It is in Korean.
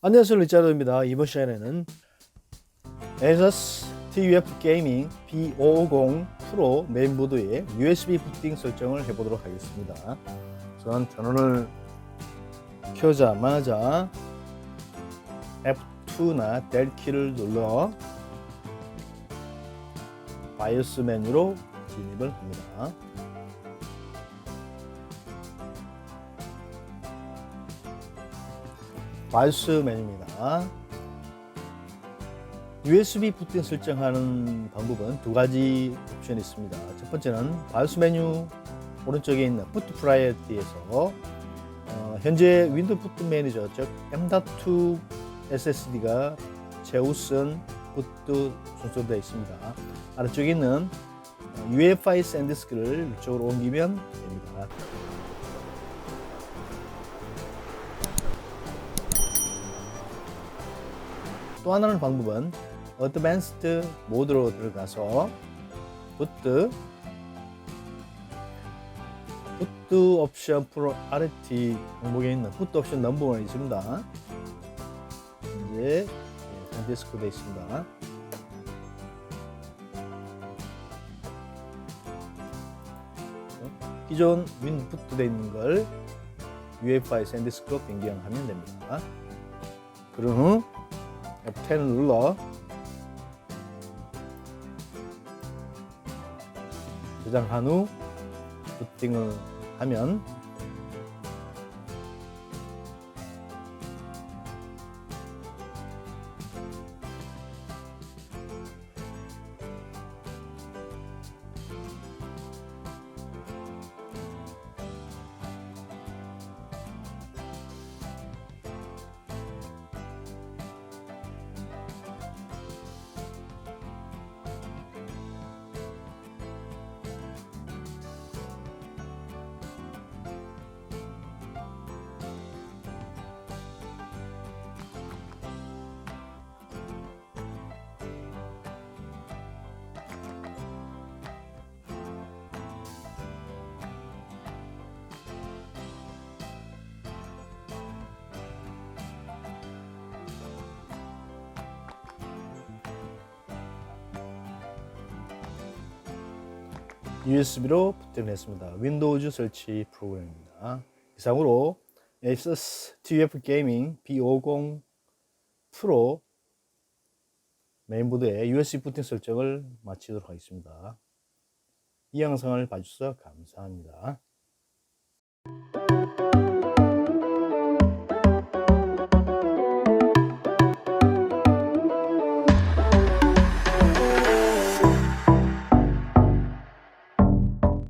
안녕하세요, 리차드입니다. 이번 시간에는 ASUS TUF 게이밍 B550 프로 메인보드의 USB 부팅 설정을 해보도록 하겠습니다. 우선 전원을 켜자마자 F2나 델 키를 눌러 바이오스 메뉴로 진입을 합니다. 바이오스 메뉴입니다. USB 부팅 설정하는 방법은 두 가지 옵션이 있습니다. 첫 번째는 바이오스 메뉴 오른쪽에 있는 부트 프라이어티에서 현재 윈도우 부트 매니저 즉 M.2 SSD가 최우선 부트 순서되어 있습니다. 아래쪽에 있는 UEFI 샌디스크를 이쪽으로 옮기면 됩니다. 또 하나는 방법은 어드밴스드 모드로 들어가서 부트 옵션 프로 RT 항목에 있는 부트 옵션 넘버원이 있습니다. 이제 샌디스크 되어 있습니다. 기존 윈도우 부트 되어 있는 걸 UEFI 샌디스크로 변경하면 됩니다. 그런 후 F10을 눌러 저장한 후 부팅을 하면 USB로 부팅을 했습니다. 윈도우즈 설치 프로그램입니다. 이상으로 ASUS TUF 게이밍 B50 프로 메인보드의 USB 부팅 설정을 마치도록 하겠습니다. 이 영상을 봐주셔서 감사합니다.